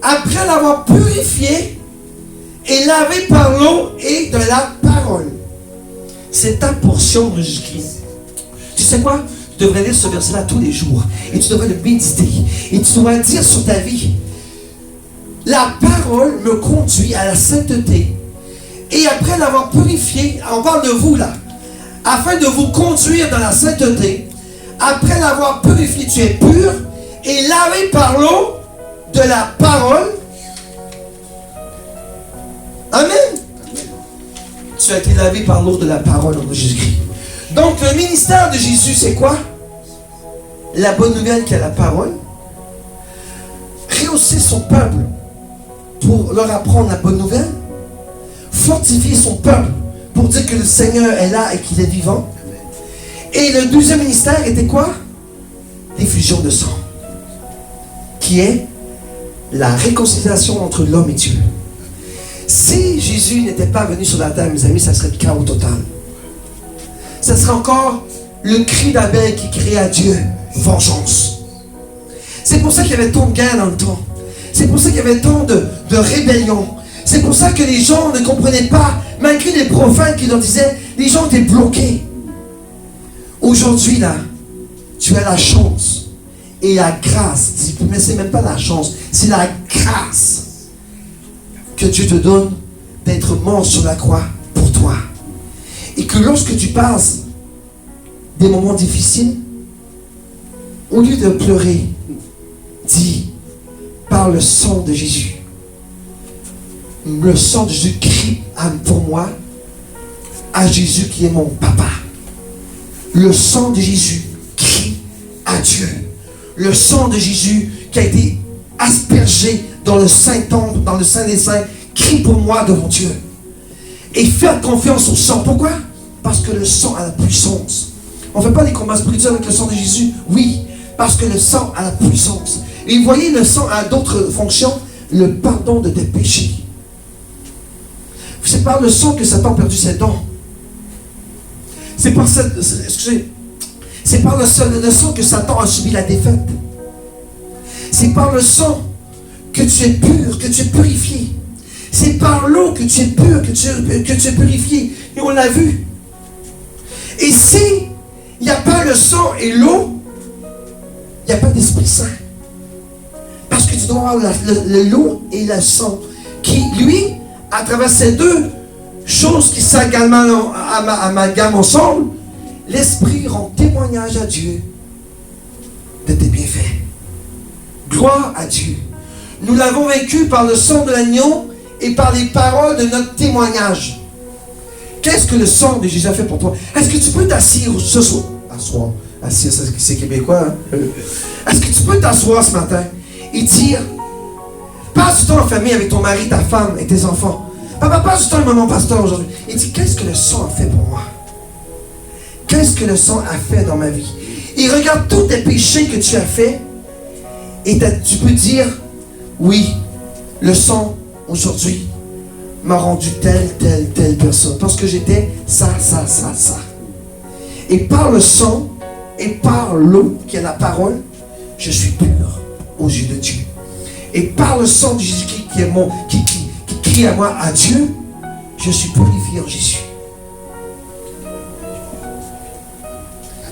après l'avoir purifiée et lavée par l'eau et de la parole. C'est ta portion de Jésus-Christ. Tu sais quoi? Tu devrais lire ce verset-là tous les jours. Et tu devrais le méditer. Et tu devrais dire sur ta vie, la parole me conduit à la sainteté. Et après l'avoir purifié, on parle de vous là, afin de vous conduire dans la sainteté, après l'avoir purifié, tu es pur, et lavé par l'eau de la parole. Amen. Tu as été lavé par l'eau de la parole de Jésus-Christ. Donc le ministère de Jésus, c'est quoi? La bonne nouvelle qui est la parole. Rehausser son peuple pour leur apprendre la bonne nouvelle. Fortifier son peuple pour dire que le Seigneur est là et qu'il est vivant. Et le deuxième ministère était quoi? L'effusion de sang, qui est la réconciliation entre l'homme et Dieu. Si Jésus n'était pas venu sur la terre, mes amis, ça serait le chaos total. Ça serait encore le cri d'Abel qui criait à Dieu, vengeance. C'est pour ça qu'il y avait tant de guerres dans le temps. C'est pour ça qu'il y avait tant de rébellions. C'est pour ça que les gens ne comprenaient pas, malgré les prophètes qui leur disaient, les gens étaient bloqués. Aujourd'hui, là, tu as la chance et la grâce, mais c'est même pas la chance, c'est la grâce que Dieu te donne d'être mort sur la croix pour toi. Et que lorsque tu passes des moments difficiles, au lieu de pleurer, dis, par le sang de Jésus, le sang de Jésus crie pour moi à Jésus qui est mon papa. Le sang de Jésus crie à Dieu. Le sang de Jésus qui a été aspergé dans le Saint-Temple, dans le Saint des Saints, crie pour moi devant Dieu. Et faire confiance au sang. Pourquoi? Parce que le sang a la puissance. On ne fait pas des combats spirituels avec le sang de Jésus. Oui, parce que le sang a la puissance. Et vous voyez, le sang a d'autres fonctions. Le pardon de tes péchés. C'est par le sang que Satan a perdu ses dons. C'est par le sang que Satan a subi la défaite. C'est par le sang que tu es pur, que tu es purifié. C'est par l'eau que tu es pur, que tu es purifié. Et on l'a vu. Et si il n'y a pas le sang et l'eau, il n'y a pas d'Esprit Saint. Parce que tu dois avoir l'eau et le sang qui, lui, à travers ces deux choses qui s'amalgament ensemble, l'Esprit rend témoignage à Dieu de tes bienfaits. Gloire à Dieu. Nous l'avons vaincu par le sang de l'agneau et par les paroles de notre témoignage. Qu'est-ce que le sang de Jésus a fait pour toi? Est-ce que tu peux t'asseoir ce soir? Asseoir, c'est québécois. Hein? Est-ce que tu peux t'asseoir ce matin et dire, passe du temps en famille avec ton mari, ta femme et tes enfants. Papa, passe du temps avec mon pasteur aujourd'hui. Et dis, qu'est-ce que le sang a fait pour moi? Qu'est-ce que le sang a fait dans ma vie? Et regarde tous tes péchés que tu as fait. Et tu peux dire, oui, le sang aujourd'hui m'a rendu telle personne. Parce que j'étais ça. Et par le sang et par l'eau qui est la parole, je suis pur aux yeux de Dieu. Et par le sang de Jésus-Christ qui crie à moi, à Dieu, je suis purifié en Jésus.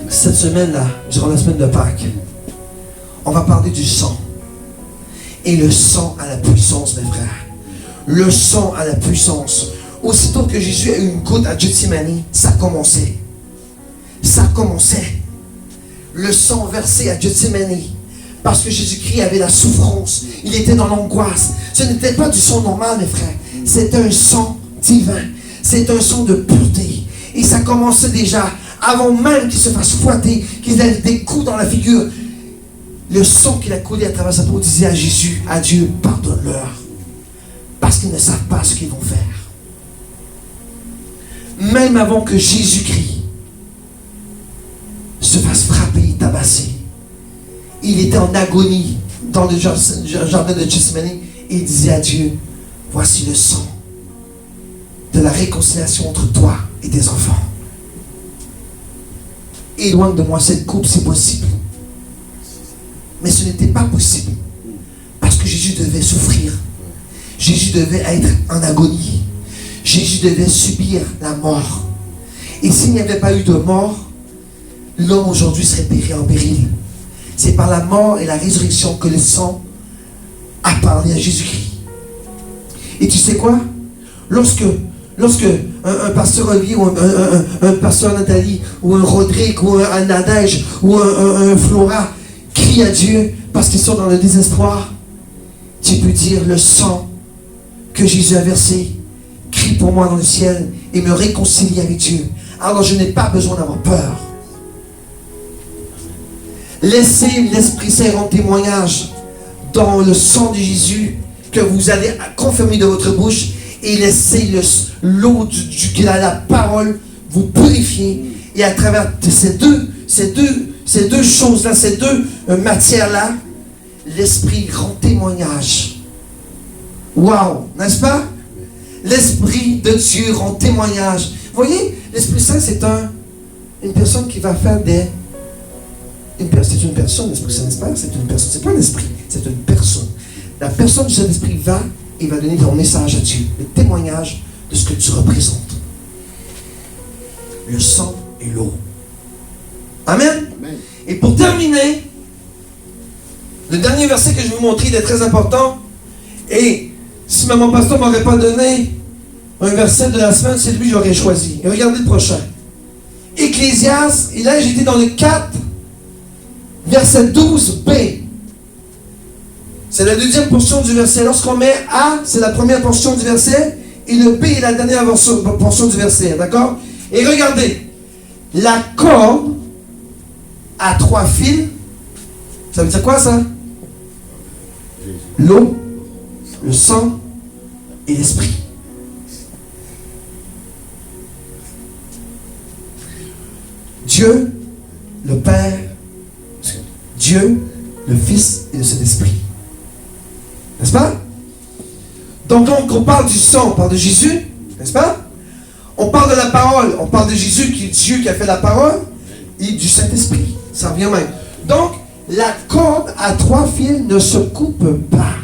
Cette semaine-là, durant la semaine de Pâques, on va parler du sang. Et le sang a la puissance, mes frères. Le sang a la puissance. Aussitôt que Jésus a eu une goutte à Gethsémani, ça commençait. Ça commençait. Le sang versé à Gethsémani Parce que Jésus-Christ avait la souffrance. Il était dans l'angoisse. Ce n'était pas du sang normal, mes frères. C'était un sang divin. C'est un sang de pureté. Et ça commençait déjà, avant même qu'il se fasse fouetter, qu'il ait des coups dans la figure. Le sang qu'il a coulé à travers sa peau disait à Jésus, à Dieu, pardonne-leur. Parce qu'ils ne savent pas ce qu'ils vont faire. Même avant que Jésus-Christ se fasse frapper, tabasser, il était en agonie dans le jardin de Gethsémani et il disait à Dieu, voici le sang de la réconciliation entre toi et tes enfants. Éloigne de moi cette coupe si possible. Mais ce n'était pas possible parce que Jésus devait souffrir. Jésus devait être en agonie. Jésus devait subir la mort. Et s'il n'y avait pas eu de mort, l'homme aujourd'hui serait péri en péril. C'est par la mort et la résurrection que le sang a parlé à Jésus-Christ. Et tu sais quoi? Lorsque un pasteur Olivier ou un pasteur Nathalie ou un Rodrigue ou un Nadège ou un Flora crie à Dieu parce qu'ils sont dans le désespoir, tu peux dire le sang que Jésus a versé crie pour moi dans le ciel et me réconcilie avec Dieu. Alors je n'ai pas besoin d'avoir peur. Laissez l'Esprit Saint rendre témoignage dans le sang de Jésus que vous allez confirmer de votre bouche et laissez l'eau de la parole vous purifier. Et à travers ces deux choses-là, ces deux matières-là, l'Esprit rend témoignage. Waouh, n'est-ce pas? L'Esprit de Dieu rend témoignage. Vous voyez, l'Esprit Saint, c'est une personne qui va faire c'est une personne, l'Esprit Saint, n'est-ce pas? C'est une personne, c'est pas un esprit, c'est une personne. La personne du Saint-Esprit va et va donner ton message à Dieu, le témoignage de ce que tu représentes. Le sang et l'eau. Amen. Amen. Et pour terminer, le dernier verset que je vais vous montrer, il est très important. Et si mon pasteur ne m'aurait pas donné un verset de la semaine, c'est lui que j'aurais choisi. Et regardez le prochain. Ecclésiaste, et là j'étais dans le 4, verset 12b. C'est la deuxième portion du verset. Lorsqu'on met A, c'est la première portion du verset, et le B est la dernière portion du verset. D'accord? Et regardez, la corde à 3 fils, ça veut dire quoi ça? L'eau, le sang et l'esprit. Dieu, le Père, Dieu, le Fils et le Saint-Esprit. N'est-ce pas? Donc, on parle du sang, on parle de Jésus, n'est-ce pas? On parle de la parole, on parle de Jésus qui est Dieu qui a fait la parole et du Saint-Esprit. Ça revient même. Donc, la corde à 3 fils ne se coupe pas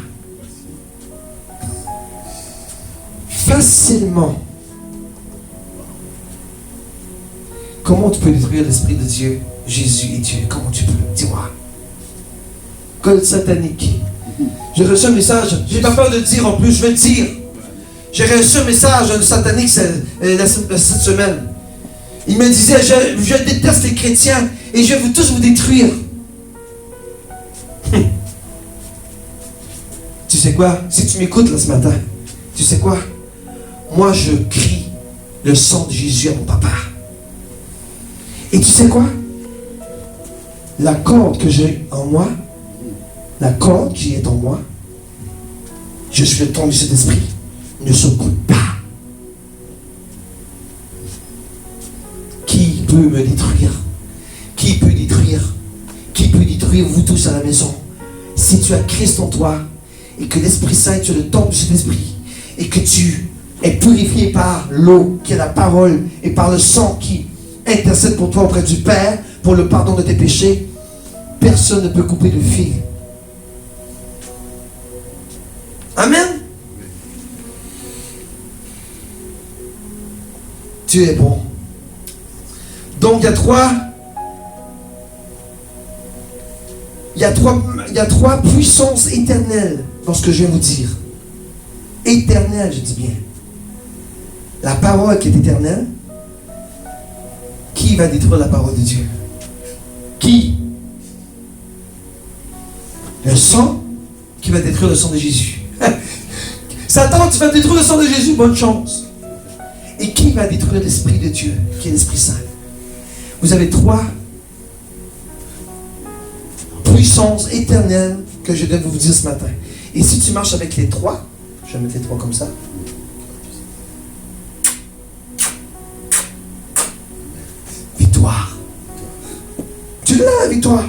facilement. Comment tu peux détruire l'Esprit de Dieu? Jésus est Dieu. Comment tu peux? Dis-moi. Code satanique. J'ai reçu un message. J'ai pas peur de le dire en plus. Je vais le dire. J'ai reçu un message d'un satanique cette semaine. Il me disait, je déteste les chrétiens et je vais tous vous détruire. Tu sais quoi? Si tu m'écoutes là ce matin, tu sais quoi? Moi je crie le sang de Jésus à mon papa. Et tu sais quoi? La corde que j'ai en moi, la corde qui est en moi, je suis le temps de cet esprit, ne se coupe pas. Qui peut me détruire? Qui peut détruire? Qui peut détruire vous tous à la maison? Si tu as Christ en toi et que l'Esprit Saint, tu es le temple de cet esprit et que tu es purifié par l'eau qui est la parole et par le sang qui intercède pour toi auprès du Père pour le pardon de tes péchés, personne ne peut couper le fil. Amen. Dieu est bon. Donc il y a trois puissances éternelles dans ce que je vais vous dire. Éternelle, je dis bien. La parole qui est éternelle. Qui va détruire la parole de Dieu? Qui? Le sang qui va détruire le sang de Jésus. Satan, tu vas détruire le sang de Jésus, bonne chance. Et qui va détruire l'Esprit de Dieu, qui est l'Esprit Saint? Vous avez 3 puissances éternelles que je dois vous dire ce matin. Et si tu marches avec les 3, je vais mettre les 3 comme ça. Victoire. Tu l'as, la victoire.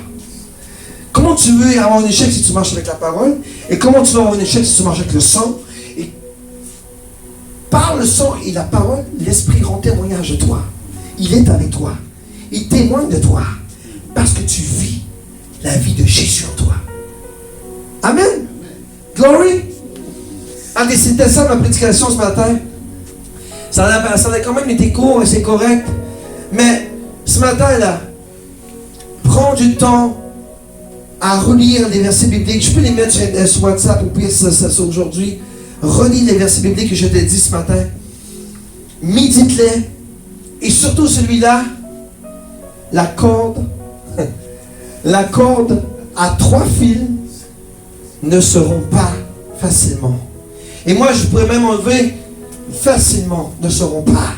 Comment tu veux avoir un échec si tu marches avec la parole? Et comment tu veux avoir un échec si tu marches avec le sang? Et par le sang et la parole, l'Esprit rend témoignage de toi. Il est avec toi. Il témoigne de toi. Parce que tu vis la vie de Jésus en toi. Amen. Glory. Allez, c'était ça ma prédication ce matin. Ça a quand même été court et c'est correct. Mais ce matin là, prends du temps à relire les versets bibliques. Je peux les mettre sur WhatsApp ou pire ça aujourd'hui. Relis les versets bibliques que je t'ai dit ce matin. Médite-les. Et surtout celui-là, la corde à 3 fils ne seront pas facilement. Et moi, je pourrais même enlever facilement, ne seront pas.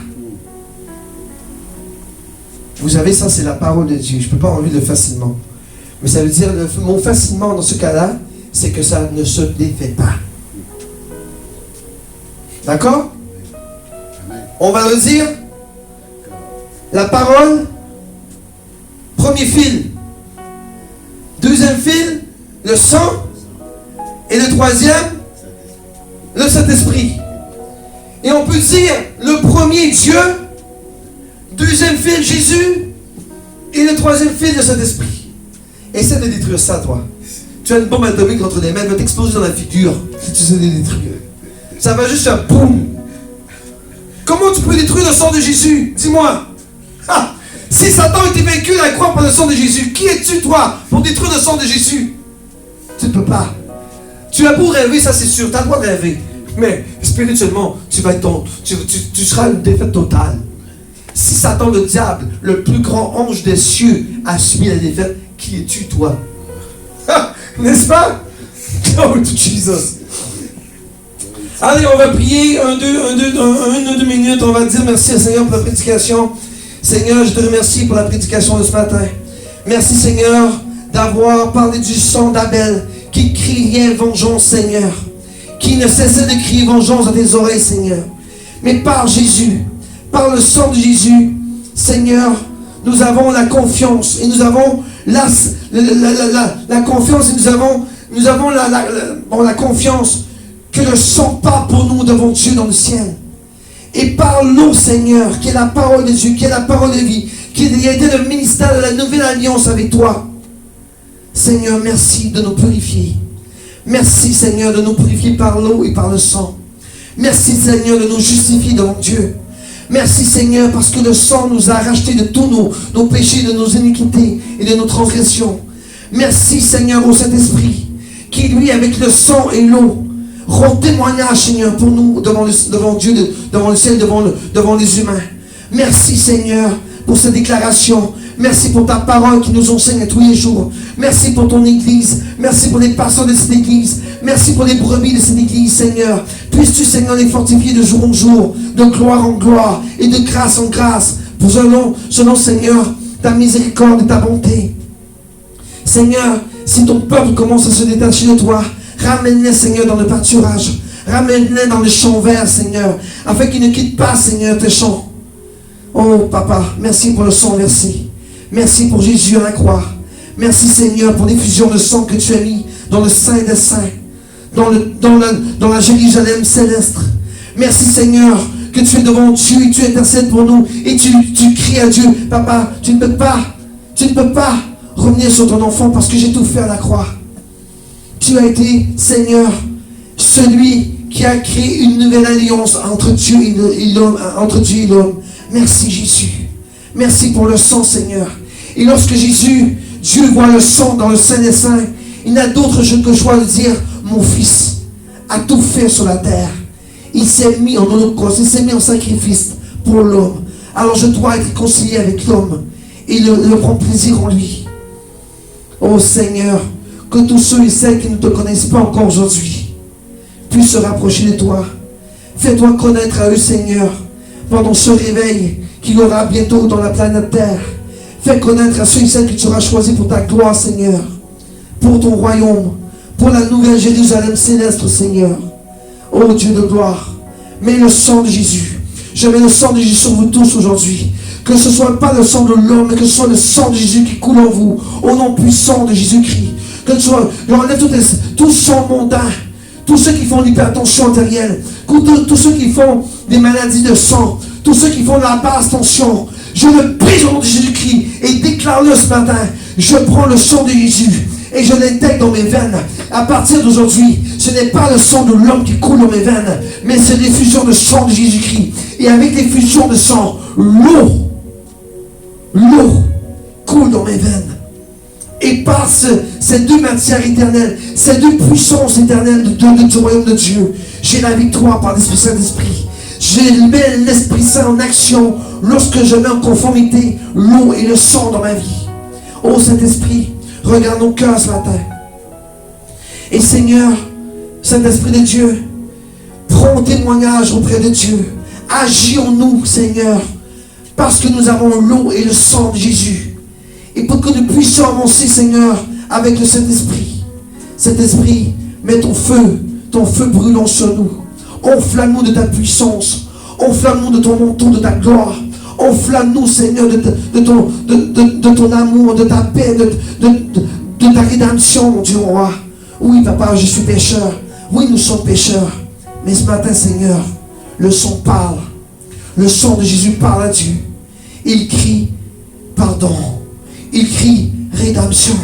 Vous savez, ça c'est la parole de Dieu. Je ne peux pas enlever le facilement. Mais ça veut dire, le mot facilement dans ce cas-là, c'est que ça ne se défait pas. D'accord? On va le dire. La parole, premier fil. Deuxième fil, le sang. Et le troisième, le Saint-Esprit. Et on peut dire, le premier Dieu, deuxième fil Jésus, et le troisième fil le Saint-Esprit. Essaie de détruire ça, toi. Tu as une bombe atomique entre les mains, elle va t'exploser dans la figure si tu essaies de détruire. Ça va juste faire boum. Comment tu peux détruire le sang de Jésus? Dis-moi. Ah, si Satan était vaincu à la croix par le sang de Jésus, qui es-tu, toi, pour détruire le sang de Jésus? Tu ne peux pas. Tu as beau rêver, ça c'est sûr, tu as le droit de rêver. Mais spirituellement, tu seras une défaite totale. Si Satan, le diable, le plus grand ange des cieux, a subi la défaite, qui es-tu, toi? Ah, n'est-ce pas? Oh, Jesus. Allez, on va prier, une ou deux minutes, on va dire merci à Seigneur pour la prédication. Seigneur, je te remercie pour la prédication de ce matin. Merci Seigneur d'avoir parlé du sang d'Abel qui criait vengeance Seigneur, qui ne cessait de crier vengeance à tes oreilles Seigneur. Mais par Jésus, par le sang de Jésus, Seigneur, nous avons la confiance et nous avons la confiance et nous avons la confiance que le sang part pour nous devant Dieu dans le ciel. Et par l'eau, Seigneur, qui est la parole de Dieu, qui est la parole de vie, qui a été le ministère de la nouvelle alliance avec toi. Seigneur, merci de nous purifier. Merci, Seigneur, de nous purifier par l'eau et par le sang. Merci, Seigneur, de nous justifier devant Dieu. Merci, Seigneur, parce que le sang nous a rachetés de tous nos péchés, de nos iniquités et de nos transgressions. Merci, Seigneur, au Saint-Esprit, qui, lui, avec le sang et l'eau, rend témoignage, Seigneur, pour nous, devant Dieu, devant le ciel, devant les humains. Merci, Seigneur, pour cette déclaration. Merci pour ta parole qui nous enseigne tous les jours. Merci pour ton église. Merci pour les pasteurs de cette église. Merci pour les brebis de cette église, Seigneur. Puisses-tu, Seigneur, les fortifier de jour en jour, de gloire en gloire et de grâce en grâce. Pour selon, Seigneur, ta miséricorde et ta bonté. Seigneur, si ton peuple commence à se détacher de toi, ramène-les, Seigneur, dans le pâturage. Ramène-les dans les champs verts, Seigneur, afin qu'ils ne quittent pas, Seigneur, tes champs. Oh, Papa, merci pour le sang versé. Merci pour Jésus à la croix. Merci, Seigneur, pour l'effusion de sang que tu as mis dans le Saint des Saints, dans la Jérusalem céleste. Merci, Seigneur, que tu es devant Dieu et tu intercèdes pour nous. Et tu cries à Dieu, Papa, tu ne peux pas revenir sur ton enfant parce que j'ai tout fait à la croix. Tu as été, Seigneur, celui qui a créé une nouvelle alliance entre Dieu et l'homme. Merci, Jésus. Merci pour le sang, Seigneur. Et lorsque Dieu voit le sang dans le Saint des Saints, il n'a d'autre choix de dire, mon fils a tout fait sur la terre. Il s'est mis en holocauste, il s'est mis en sacrifice pour l'homme. Alors je dois être réconcilié avec l'homme et le prendre plaisir en lui. Oh Seigneur, que tous ceux et celles qui ne te connaissent pas encore aujourd'hui puissent se rapprocher de toi. Fais-toi connaître à eux, Seigneur, pendant ce réveil qu'il y aura bientôt dans la planète Terre. Fais connaître à ceux et celles que tu auras choisis pour ta gloire, Seigneur, pour ton royaume, pour la nouvelle Jérusalem céleste, Seigneur. Ô Dieu de gloire, mets le sang de Jésus. Je mets le sang de Jésus sur vous tous aujourd'hui. Que ce ne soit pas le sang de l'homme, mais que ce soit le sang de Jésus qui coule en vous, au nom puissant de Jésus-Christ. Que ce soit, j'enlève tout sang mondain, tous ceux qui font l'hypertension artérielle, tous ceux qui font des maladies de sang, tous ceux qui font de la basse tension. Je le brise au nom de Jésus-Christ et déclare-le ce matin. Je prends le sang de Jésus et je l'intègre dans mes veines. À partir d'aujourd'hui, ce n'est pas le sang de l'homme qui coule dans mes veines, mais c'est l'effusion de sang de Jésus-Christ. Et avec l'effusion de sang, l'eau coule dans mes veines. Et par ces deux matières éternelles, ces deux puissances éternelles du royaume de Dieu, j'ai la victoire par l'Esprit Saint-Esprit. Je mets l'Esprit Saint en action lorsque je mets en conformité l'eau et le sang dans ma vie. Ô Saint-Esprit, regarde nos cœurs ce matin. Et Seigneur, Saint-Esprit de Dieu, prends témoignage auprès de Dieu. Agis en nous, Seigneur, parce que nous avons l'eau et le sang de Jésus. Et pour que nous puissions avancer, Seigneur, avec le Saint-Esprit. Saint-Esprit, mets ton feu brûlant sur nous. Enflamme-nous de ta puissance. Enflamme-nous de ton manteau, de ta gloire. Enflamme-nous, Seigneur, de ton amour, de ta paix, de ta rédemption, mon Dieu roi. Oui, papa, je suis pécheur. Oui, nous sommes pécheurs. Mais ce matin, Seigneur, le sang parle. Le sang de Jésus parle à Dieu. Il crie pardon. Il crie rédemption.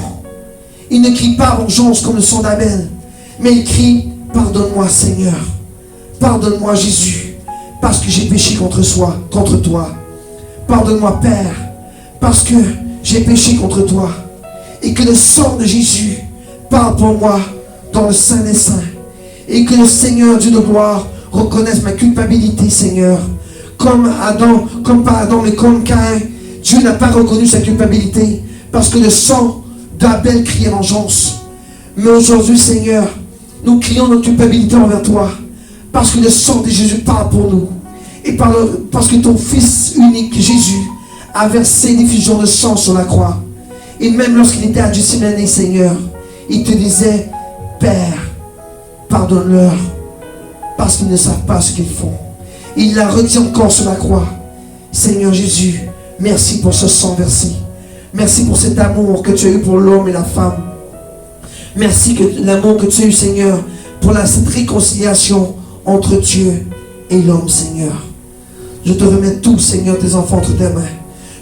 Il ne crie pas vengeance comme le sang d'Abel. Mais il crie pardonne-moi, Seigneur. Pardonne-moi, Jésus. Parce que j'ai péché contre toi. Pardonne-moi, Père. Parce que j'ai péché contre toi. Et que le sang de Jésus parle pour moi dans le Saint des Saints. Et que le Seigneur, Dieu de gloire, reconnaisse ma culpabilité, Seigneur. Comme pas Adam, mais comme Caïn, Dieu n'a pas reconnu sa culpabilité parce que le sang d'Abel criait vengeance. Mais aujourd'hui, Seigneur, nous crions notre culpabilité envers toi parce que le sang de Jésus parle pour nous. Et parce que ton Fils unique, Jésus, a versé l'effusion de sang sur la croix. Et même lorsqu'il était à Gethsémani, Seigneur, il te disait, Père, pardonne-leur parce qu'ils ne savent pas ce qu'ils font. Il l'a redit encore sur la croix. Seigneur Jésus, merci pour ce sang versé. Merci pour cet amour que tu as eu pour l'homme et la femme. Merci que l'amour que tu as eu, Seigneur, pour cette réconciliation entre Dieu et l'homme, Seigneur. Je te remets tout, Seigneur, tes enfants entre tes mains.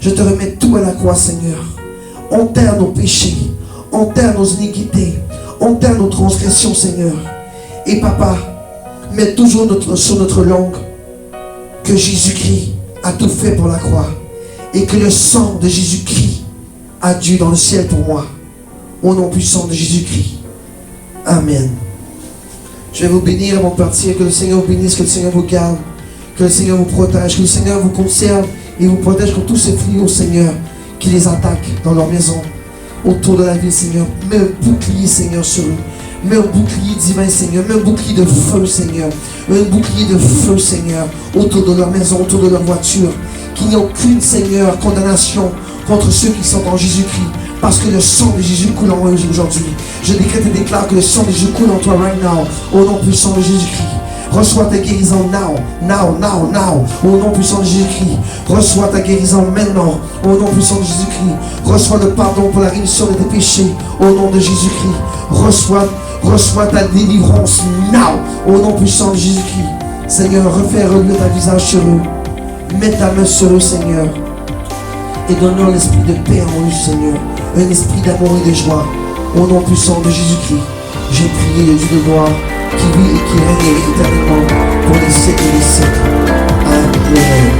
Je te remets tout à la croix, Seigneur. Enterre nos péchés, enterre nos iniquités, enterre nos transgressions, Seigneur. Et papa, mets toujours sur notre langue que Jésus-Christ a tout fait pour la croix et que le sang de Jésus-Christ a dû dans le ciel pour moi. Au nom puissant de Jésus-Christ. Amen. Je vais vous bénir avant de partir. Que le Seigneur vous bénisse, que le Seigneur vous garde, que le Seigneur vous protège, que le Seigneur vous conserve et vous protège contre tous ces fléaux, Seigneur, qui les attaquent dans leur maison, autour de la ville, Seigneur. Mets un bouclier, Seigneur, sur eux. Mets un bouclier divin, Seigneur. Mets un bouclier de feu, Seigneur. Mets un bouclier de feu, Seigneur, autour de leur maison, autour de leur voiture. Qu'il n'y ait aucune, Seigneur, condamnation contre ceux qui sont en Jésus-Christ. Parce que le sang de Jésus coule en eux aujourd'hui. Je décrète et déclare que le sang de Jésus coule en toi right now. Au nom puissant de Jésus-Christ. Reçois ta guérison now. Au nom puissant de Jésus-Christ. Reçois ta guérison maintenant. Au nom puissant de Jésus-Christ. Reçois le pardon pour la rémission de tes péchés. Au nom de Jésus-Christ. Reçois ta délivrance now. Au nom puissant de Jésus-Christ. Seigneur, refais reluire ta visage sur eux. Mets ta main sur eux, Seigneur. Et donne-leur l'esprit de paix en eux, Seigneur. Un esprit d'amour et de joie. Au nom puissant de Jésus-Christ. J'ai prié le Dieu de gloire qui vit et qui règne éternellement pour les siècles et les siècles. Amen.